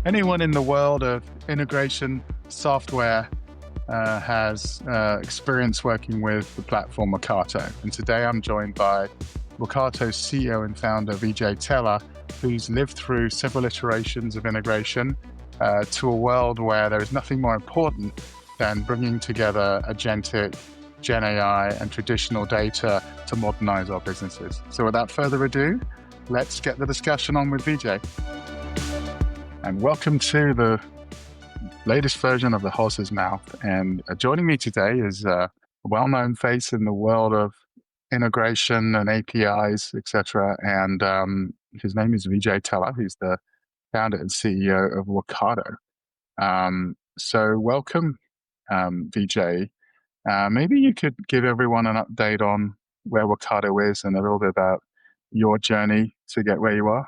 Anyone in the world of integration software has experience working with the platform Workato. And today I'm joined by Workato's CEO and founder, Vijay Tella, who's lived through several iterations of integration to a world where there is nothing more important than bringing together Agentic, GenAI, and traditional data to modernize our businesses. So without further ado, let's get the discussion on with Vijay. And welcome to the latest version of The Horse's Mouth. And joining me today is a well-known face in the world of integration and APIs, etc. And his name is Vijay Tella. He's the founder and CEO of Workato. So welcome, Vijay. Maybe you could give everyone an update on where Workato is and a little bit about your journey to get where you are.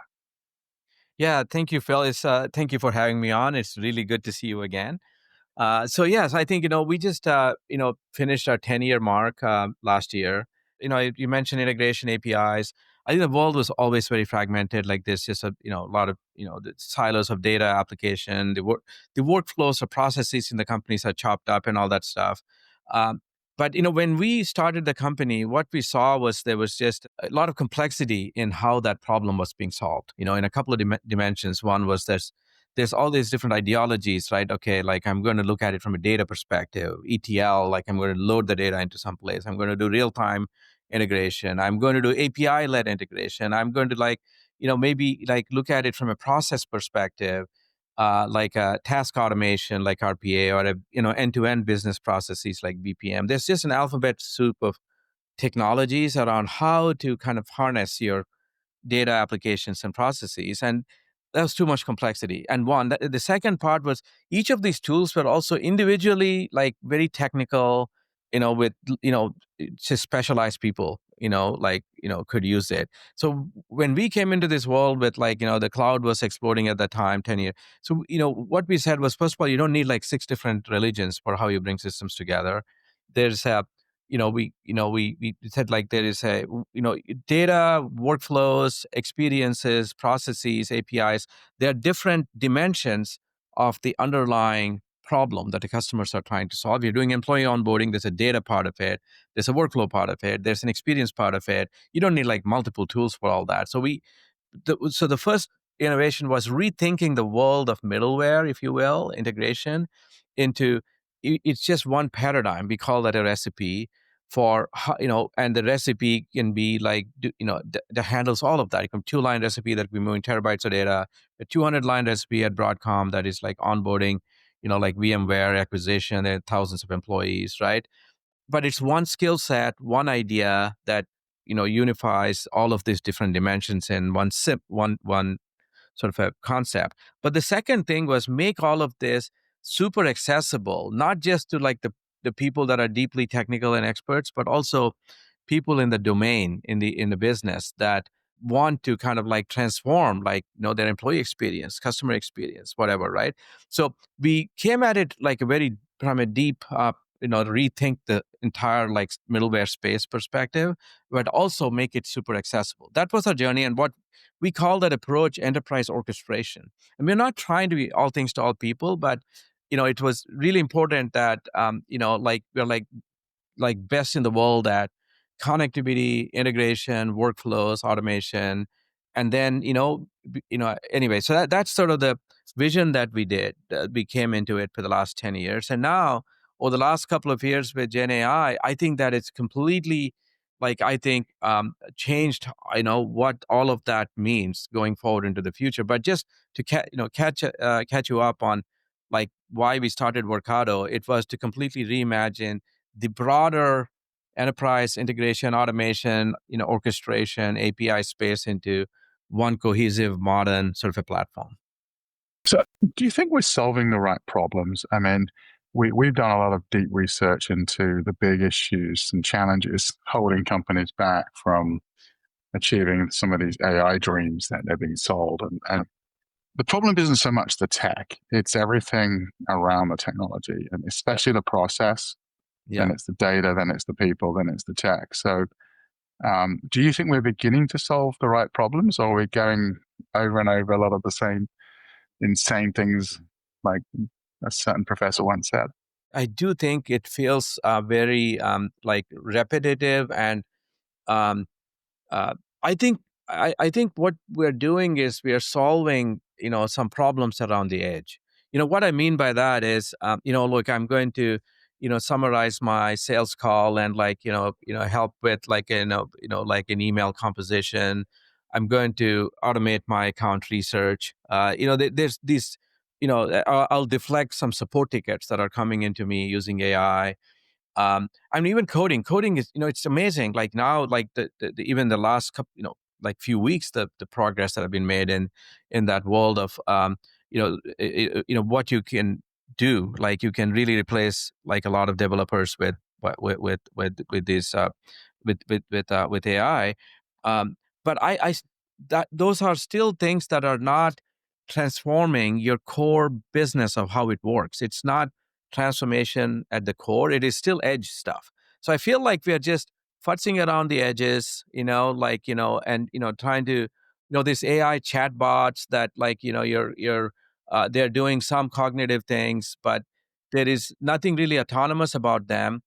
Yeah, thank you, Phil. Thank you for having me on. It's really good to see you again. Yes, I think we just finished our 10-year mark last year. You mentioned integration APIs. I think the world was always very fragmented. Like there's just a lot of the silos of data application. The workflows or processes in the companies are chopped up and all that stuff. But when we started the company, what we saw was there was just a lot of complexity in how that problem was being solved. In a couple of dimensions. One was there's all these different ideologies, right? Okay, like I'm going to look at it from a data perspective, ETL, like I'm going to load the data into some place. I'm going to do real-time integration. I'm going to do API-led integration. I'm going to maybe look at it from a process perspective, like a task automation like RPA or end-to-end business processes like BPM. There's just an alphabet soup of technologies around how to kind of harness your data applications and processes, and that was too much complexity. And the second part was each of these tools were also individually very technical, with just specialized people could use it. So when we came into this world with the cloud was exploding at that time, 10 years. So what we said was, first of all, you don't need like 6 different religions for how you bring systems together. There's a we said there is a data, workflows, experiences, processes, APIs. There are different dimensions of the underlying problem that the customers are trying to solve. You're doing employee onboarding. There's a data part of it. There's a workflow part of it. There's an experience part of it. You don't need multiple tools for all that. So the first innovation was rethinking the world of middleware, if you will, integration into it's just one paradigm. We call that a recipe for and the recipe can be that handles all of that. It can 2-line recipe that we moving terabytes of data, a 200-line recipe at Broadcom that is onboarding, like VMware acquisition. There are thousands of employees, right? But it's one skill set, one idea that unifies all of these different dimensions in one sort of a concept. But the second thing was make all of this super accessible, not just to the people that are deeply technical and experts, but also people in the domain, in the business that want to kind of transform their employee experience, customer experience, whatever, right? So we came at it from a deep rethink the entire middleware space perspective, but also make it super accessible. That was our journey, and what we call that approach enterprise orchestration. And we're not trying to be all things to all people, but it was really important that we're best in the world at connectivity, integration, workflows, automation, and then anyway. So that's sort of the vision that we came into it for the last 10 years, and now over the last couple of years with GenAI, I think that it's completely changed what all of that means going forward into the future. But just to catch you up on why we started Workato, it was to completely reimagine the broader enterprise integration, automation, orchestration, API space into one cohesive, modern sort of a platform. So do you think we're solving the right problems? I mean, we've done a lot of deep research into the big issues and challenges holding companies back from achieving some of these AI dreams that they're being sold. And the problem isn't so much the tech, it's everything around the technology, and especially the process. Then it's the data, then it's the people, then it's the tech. So do you think we're beginning to solve the right problems, or are we going over and over a lot of the same insane things like a certain professor once said. I do think it feels very like repetitive and um, uh, I think I think what we're doing is we are solving some problems around the edge. What I mean by that is look, I'm going to summarize my sales call and like help with like like an email composition. I'm going to automate my account research. There's these I'll deflect some support tickets that are coming into me using AI. I mean, even coding is, it's amazing. Like now, like even the last couple, like few weeks, the progress that have been made in that world of, what you can do. Like you can really replace like a lot of developers with this with AI. But that those are still things that are not transforming your core business of how it works. It's not transformation at the core. It is still edge stuff. So I feel like we are just futzing around the edges, and trying to, this AI chatbots that like, they're doing some cognitive things, but there is nothing really autonomous about them.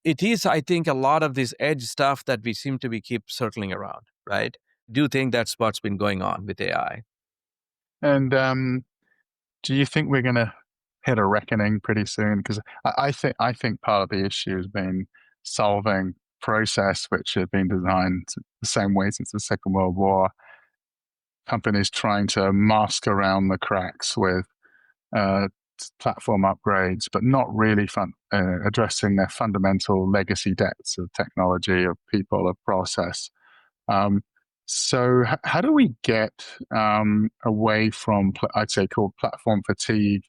It is, I think, a lot of this edge stuff that we seem to be keep circling around, right? Do you think that's what's been going on with AI? And do you think we're going to hit a reckoning pretty soon? Because I think part of the issue has been solving process which had been designed the same way since the Second World War. Companies trying to mask around the cracks with uh, platform upgrades, but not really addressing their fundamental legacy debts of technology, of people, of process. Um, so how do we get away from, I'd say, called platform fatigue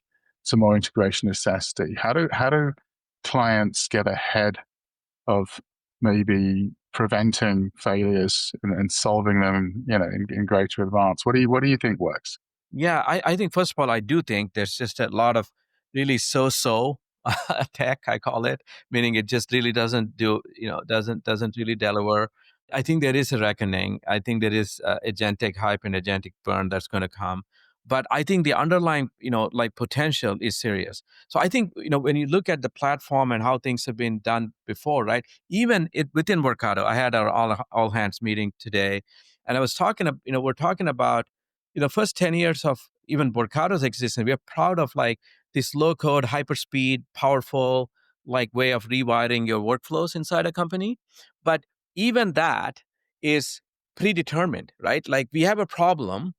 to more integration necessity? How do clients get ahead of maybe preventing failures and solving them, in greater advance? What do you think works? Yeah, I think first of all, I do think there's just a lot of really so-so tech, I call it, meaning it just really doesn't do, doesn't really deliver. I think there is a reckoning. I think there is agentic hype and agentic burn that's going to come. But I think the underlying, like potential is serious. So I think, when you look at the platform and how things have been done before, right? Even within Workato, I had our all hands meeting today, and I was talking, we're talking about first 10 years of even Workato's existence, we are proud of like this low code, hyper speed, powerful, like way of rewiring your workflows inside a company. But even that is predetermined, right? Like we have a problem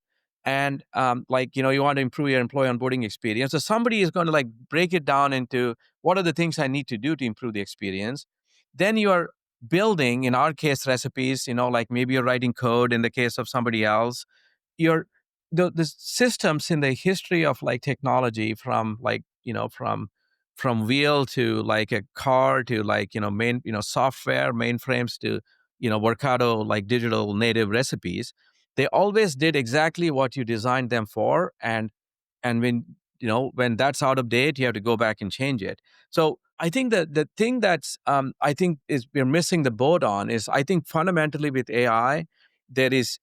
and like, you want to improve your employee onboarding experience. So somebody is going to like break it down into what are the things I need to do to improve the experience. Then you are building, in our case, recipes, like maybe you're writing code in the case of somebody else. You're the systems in the history of like technology from like from wheel to like a car to like software mainframes to Workato like digital native recipes, they always did exactly what you designed them for, and when that's out of date you have to go back and change it. So I think that the thing that's I think is we're missing the boat on is, I think fundamentally with AI there is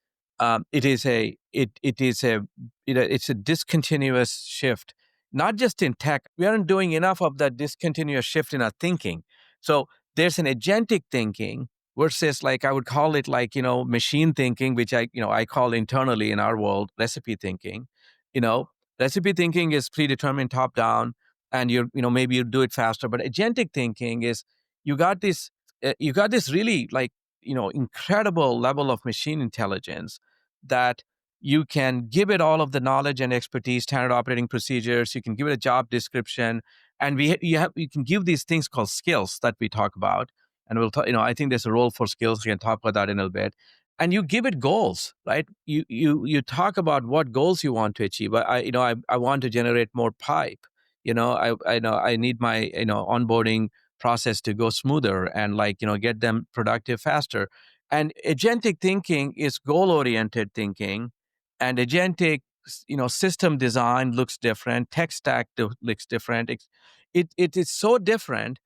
it is a it's a discontinuous shift, not just in tech. We aren't doing enough of that discontinuous shift in our thinking. So there's an agentic thinking versus, like, I would call it like machine thinking, which I call internally in our world recipe thinking. you know Recipe thinking is predetermined top down, and maybe you do it faster. But agentic thinking is, you got this really like incredible level of machine intelligence that you can give it all of the knowledge and expertise, standard operating procedures. You can give it a job description, and you can give these things called skills that we talk about. And we'll talk. I think there's a role for skills. We can talk about that in a little bit. And you give it goals, right? You talk about what goals you want to achieve. I want to generate more pipe. I know I need my onboarding process to go smoother and like get them productive faster. And agentic thinking is goal oriented thinking, and agentic system design looks different, tech stack looks different. It is so different.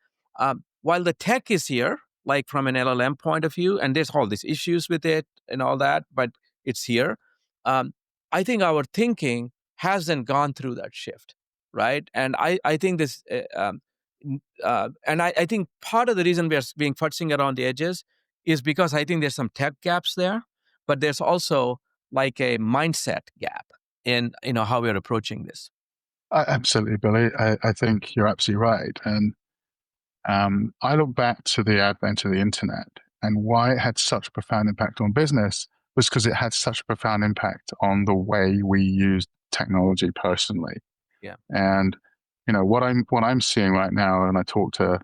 While the tech is here, like from an LLM point of view, and there's all these issues with it and all that, but it's here. um, I think our thinking hasn't gone through that shift, right? And I think this, and I think part of the reason we are being futzing around the edges is because I think there's some tech gaps there, but there's also like a mindset gap in how we're approaching this. Absolutely, Billy. I think you're absolutely right. And I look back to the advent of the internet and why it had such a profound impact on business was because it had such a profound impact on the way we used technology personally. Yeah. And what I'm seeing right now, and I talk to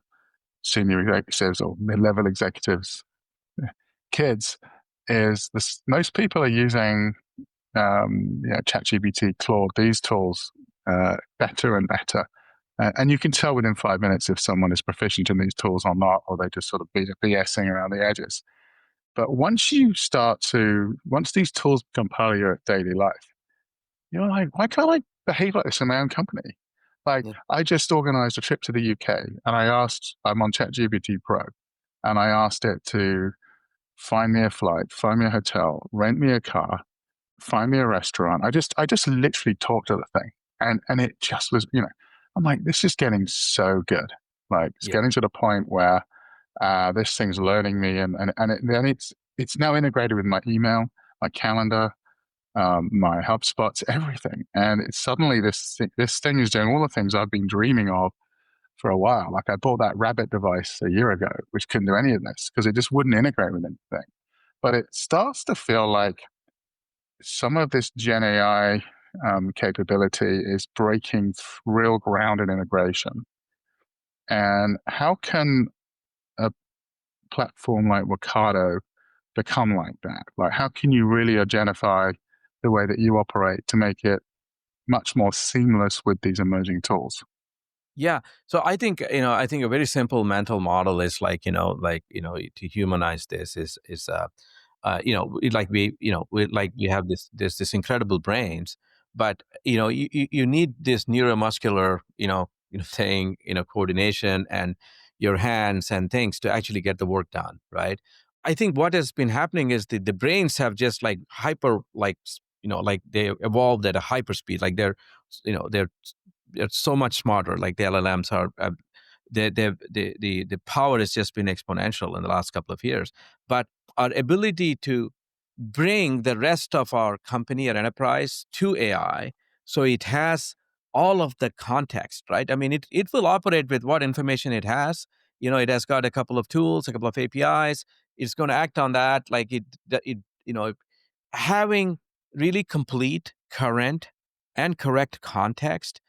senior executives or mid-level executives, kids, is this: most people are using ChatGPT, Claude, these tools better and better. And you can tell within 5 minutes if someone is proficient in these tools or not, or they just sort of BSing around the edges. But once these tools become part of your daily life, you're like, why can't I behave like this in my own company? Like, Yeah. I just organized a trip to the UK and I'm on ChatGPT Pro, and I asked it to find me a flight, find me a hotel, rent me a car, find me a restaurant. I just literally talked to the thing, and it just was, I'm like, this is getting so good. Like, it's Yeah. getting to the point where this thing's learning me, then it's now integrated with my email, my calendar, my HubSpots, everything, and it's suddenly this thing is doing all the things I've been dreaming of for a while. Like, I bought that Rabbit device a year ago, which couldn't do any of this because it just wouldn't integrate with anything. But it starts to feel like some of this Gen AI capability is breaking real ground in integration. And how can a platform like Workato become like that? Like, how can you really agentify the way that you operate to make it much more seamless with these emerging tools? Yeah. So I think a very simple mental model is to humanize this is like we have this incredible brains, but you need this neuromuscular thing, coordination and your hands and things to actually get the work done, right? I think what has been happening is the brains have just like hyper like they evolved at a hyper speed, like they're so much smarter. Like the LLMs are, the power has just been exponential in the last couple of years. But our ability to bring the rest of our company or enterprise to AI, so it has all of the context, right? I mean, it will operate with what information it has. It has got a couple of tools, a couple of APIs. It's going to act on that, like it having really complete, current, and correct context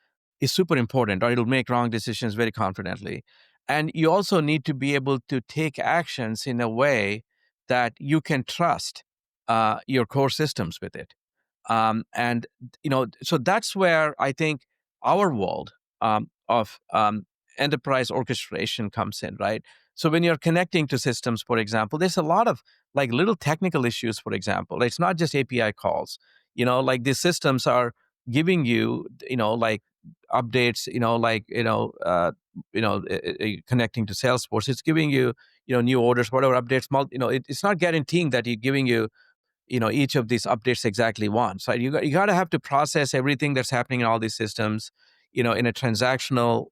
is super important, or it'll make wrong decisions very confidently. And you also need to be able to take actions in a way that you can trust your core systems with it. And so that's where I think our world of enterprise orchestration comes in, right? So when you're connecting to systems, for example, there's a lot of like little technical issues. For example, it's not just API calls. Like these systems are giving you, like updates. Connecting to Salesforce, it's giving you, new orders, whatever updates. It's not guaranteeing that you're giving you each of these updates exactly once, right? You got to have to process everything that's happening in all these systems in a transactional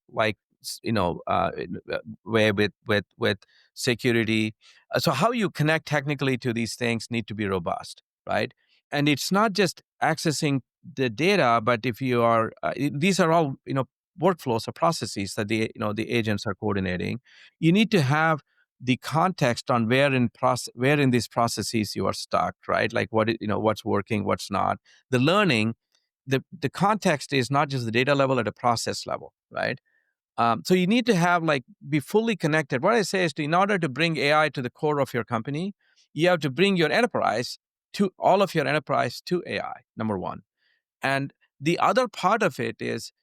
way with security. So how you connect technically to these things need to be robust, right? And it's not just accessing the data, but if you are these are all workflows or processes that the agents are coordinating. You need to have the context on where in these processes you are stuck, right? Like what's working, what's not. The learning, the context is not just the data level at a process level, right? So you need to have be fully connected. What I say is, in order to bring AI to the core of your company, you have to bring your enterprise to all of your enterprise to AI. Number one. And the other part of it is,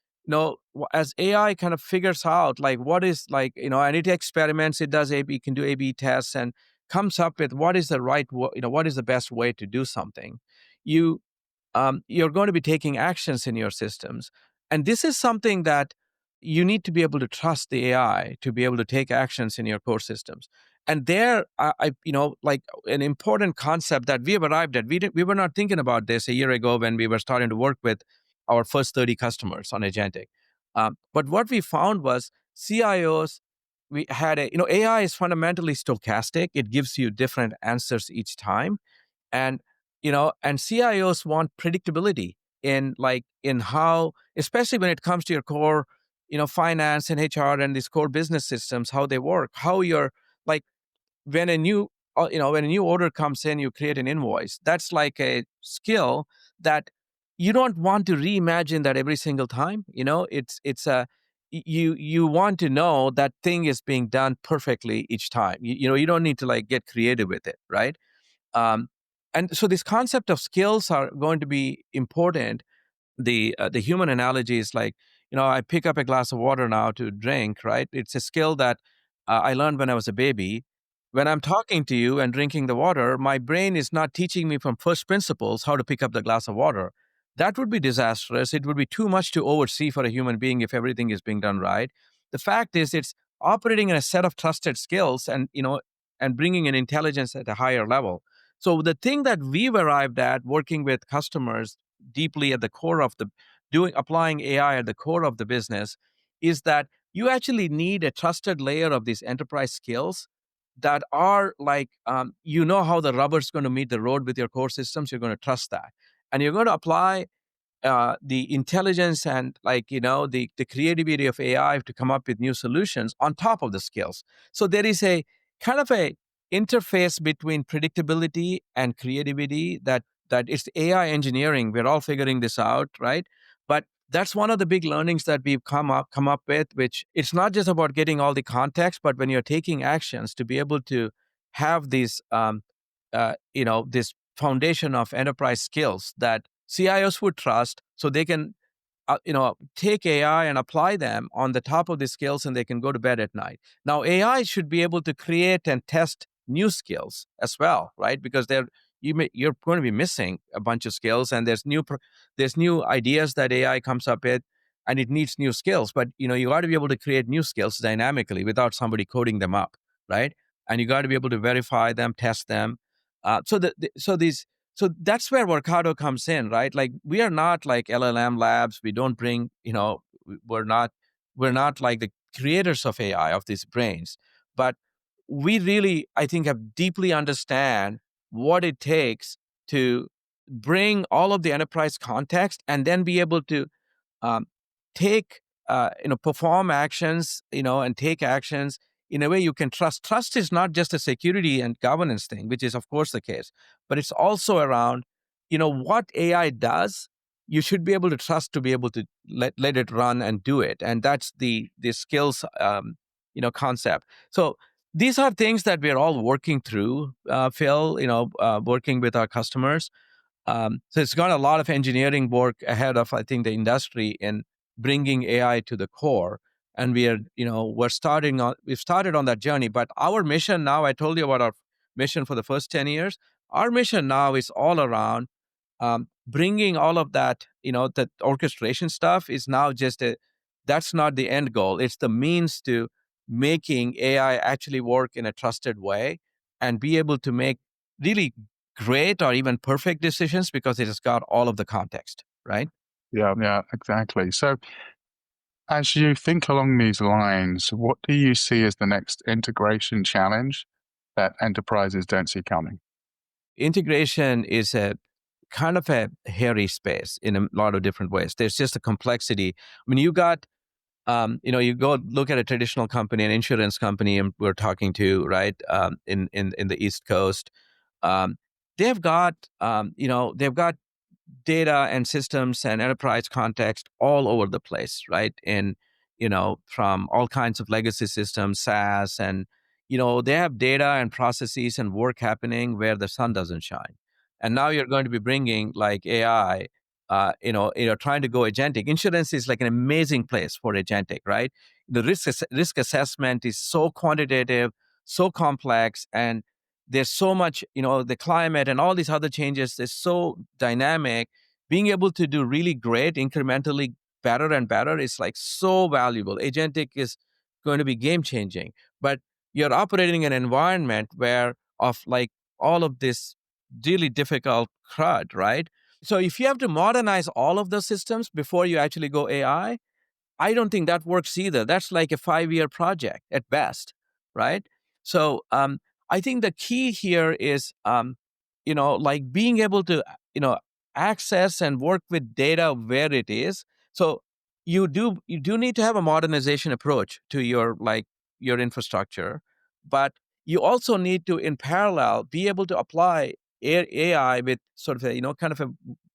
as AI kind of figures out what is and it experiments, it does A/B, can do A/B tests, and comes up with what is the what is the best way to do something. You're going to be taking actions in your systems, and this is something that you need to be able to trust the AI to be able to take actions in your core systems. And there, like an important concept that we have arrived at. We were not thinking about this a year ago when we were starting to work with our first 30 customers on Agentic. But what we found was CIOs, we had AI is fundamentally stochastic. It gives you different answers each time. And, and CIOs want predictability in how, especially when it comes to your core, finance and HR and these core business systems, how they work, how you're like, when a new when a new order comes in, you create an invoice. That's like a skill that you don't want to reimagine that every single time. It's a you want to know that thing is being done perfectly each time. You don't need to like get creative with it, right? um, and so this concept of skills are going to be important. The human analogy is like, I pick up a glass of water now to drink, right? It's a skill that I learned when I was a baby. When I'm talking to you and drinking the water, my brain is not teaching me from first principles how to pick up the glass of water. That would be disastrous. It would be too much to oversee for a human being if everything is being done right. The fact is, it's operating in a set of trusted skills, and bringing an intelligence at a higher level. So the thing that we've arrived at working with customers deeply at the core of the applying AI at the core of the business is that you actually need a trusted layer of these enterprise skills that are like, how the rubber's going to meet the road with your core systems. You're going to trust that, and you're going to apply the intelligence and the creativity of AI to come up with new solutions on top of the skills. So there is a kind of a interface between predictability and creativity that it's AI engineering. We're all figuring this out, right? But that's one of the big learnings that we've come up with, which it's not just about getting all the context, but when you're taking actions to be able to have this foundation of enterprise skills that CIOs would trust, so they can take AI and apply them on the top of the skills, and they can go to bed at night. Now, AI should be able to create and test new skills as well, right? Because you're going to be missing a bunch of skills, and there's new ideas that AI comes up with, and it needs new skills. But you got to be able to create new skills dynamically without somebody coding them up, right? And you got to be able to verify them, test them. So that's where Workato comes in, right? Like, we are not like LLM labs. We don't bring, we're not like the creators of AI, of these brains, but we really, I think, have deeply understand what it takes to bring all of the enterprise context and then be able to um, take perform actions, and take actions in a way you can trust. Trust is not just a security and governance thing, which is of course the case, but it's also around what AI does. You should be able to trust to be able to let it run and do it, and that's the skills concept. So these are things that we're all working through, Phil, working with our customers. So it's got a lot of engineering work ahead of, I think, the industry in bringing AI to the core. And we've started on that journey. But our mission now, I told you about our mission for the first 10 years. Our mission now is all around bringing all of that, that orchestration stuff is now that's not the end goal. It's the means to making AI actually work in a trusted way and be able to make really great or even perfect decisions because it has got all of the context, right? Yeah, exactly. So as you think along these lines, what do you see as the next integration challenge that enterprises don't see coming? Integration is a kind of a hairy space in a lot of different ways. There's just a complexity. I mean, you go look at a traditional company, an insurance company, and we're talking to, right, in the East Coast. Um, they've got data and systems and enterprise context all over the place, right? And from all kinds of legacy systems, SaaS, and they have data and processes and work happening where the sun doesn't shine. And now you're going to be bringing like AI, trying to go agentic. Insurance is like an amazing place for agentic, right? The risk assessment is so quantitative, so complex, and there's so much, the climate and all these other changes is so dynamic. Being able to do really great, incrementally better and better is like so valuable. Agentic is going to be game changing, but you're operating in an environment where of like all of this really difficult crud, right? So if you have to modernize all of those systems before you actually go AI, I don't think that works either. That's like a 5-year project at best, right? So I think the key here is, like being able to, access and work with data where it is. So you do need to have a modernization approach to your infrastructure, but you also need to, in parallel, be able to apply AI with sort of a, kind of a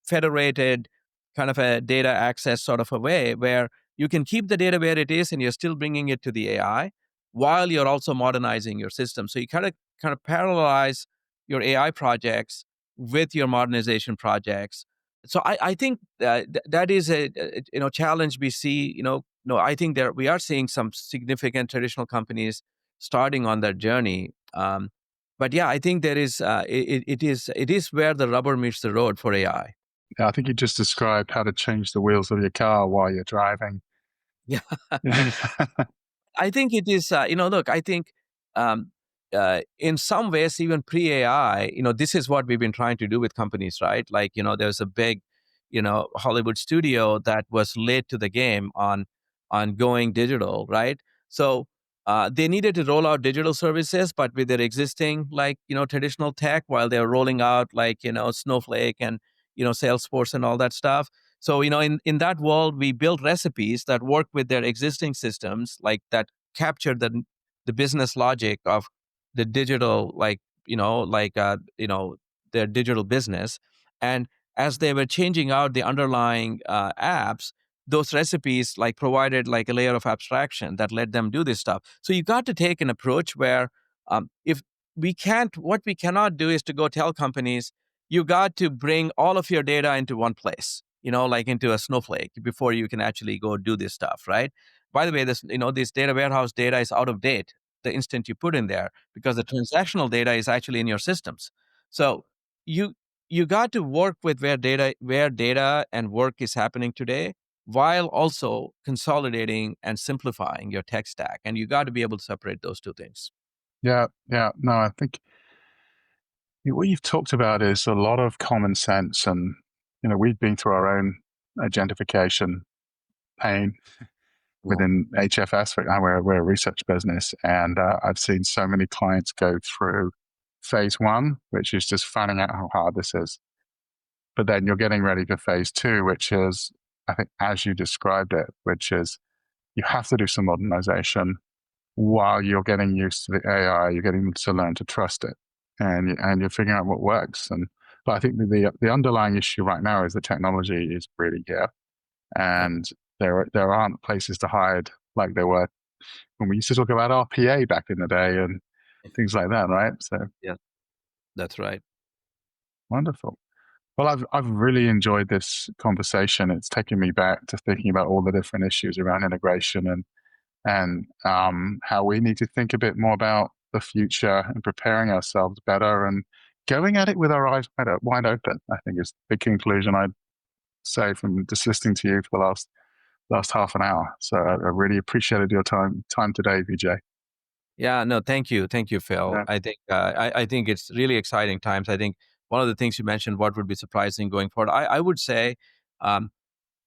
federated kind of a data access sort of a way where you can keep the data where it is and you're still bringing it to the AI while you're also modernizing your system. So you kind of parallelize your AI projects with your modernization projects. So I think that is a challenge we see. No, I think there we are seeing some significant traditional companies starting on that journey. But yeah, I think there is it is where the rubber meets the road for AI. Yeah, I think you just described how to change the wheels of your car while you're driving. Yeah. I think it is, look, I think in some ways, even pre AI, this is what we've been trying to do with companies, right? Like, there's a big, Hollywood studio that was late to the game on going digital, right? So they needed to roll out digital services, but with their existing, like, traditional tech while they're rolling out, like, Snowflake and, Salesforce and all that stuff. So, in that world, we built recipes that work with their existing systems, like that capture the business logic of the digital, their digital business. And as they were changing out the underlying apps, those recipes like provided like a layer of abstraction that let them do this stuff. So you got to take an approach where if what we cannot do is to go tell companies, you got to bring all of your data into one place, like into a Snowflake before you can actually go do this stuff, right? By the way, this data warehouse data is out of date the instant you put in there because the transactional data is actually in your systems. So you you got to work with where data and work is happening today while also consolidating and simplifying your tech stack. And you got to be able to separate those two things. Yeah, yeah. No, I think what you've talked about is a lot of common sense, and we've been through our own agentification pain within HFS. We're a research business, and I've seen so many clients go through phase one, which is just finding out how hard this is. But then you're getting ready for phase two, which is, I think, as you described it, which is you have to do some modernization while you're getting used to the AI. You're getting to learn to trust it, and you're figuring out what works. But I think the underlying issue right now is the technology is really here, and there aren't places to hide like there were when we used to talk about RPA back in the day and things like that, right? So Yeah, that's right. wonderful. Well, I've really enjoyed this conversation. It's taken me back to thinking about all the different issues around integration and how we need to think a bit more about the future and preparing ourselves better and going at it with our eyes wide open. I think is the conclusion I'd say from just listening to you for the last half an hour. So I really appreciated your time today, Vijay. Yeah, no, thank you, Phil. Yeah. I think it's really exciting times. I think one of the things you mentioned, what would be surprising going forward, I would say,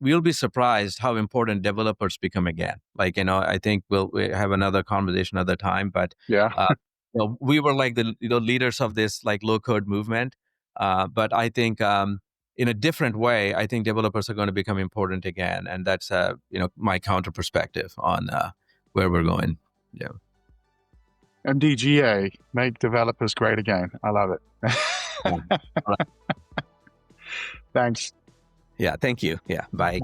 we'll be surprised how important developers become again. Like, I think we have another conversation another time, but Yeah. we were like the leaders of this like low code movement. But I think in a different way, I think developers are going to become important again, and that's my counter perspective on where we're going. Yeah. MDGA, make developers great again. I love it. Yeah. Thanks. Yeah, thank you. Yeah, bye.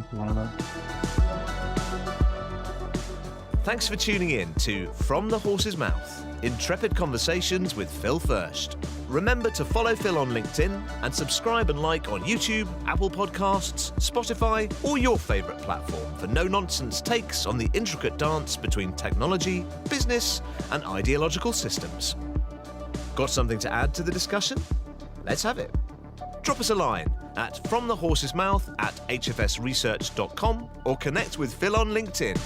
Thanks for tuning in to From the Horse's Mouth, Intrepid Conversations with Phil Fersht. Remember to follow Phil on LinkedIn and subscribe and like on YouTube, Apple Podcasts, Spotify, or your favourite platform for no-nonsense takes on the intricate dance between technology, business, and ideological systems. Got something to add to the discussion? Let's have it. Drop us a line at fromthehorsesmouth@hfsresearch.com or connect with Phil on LinkedIn.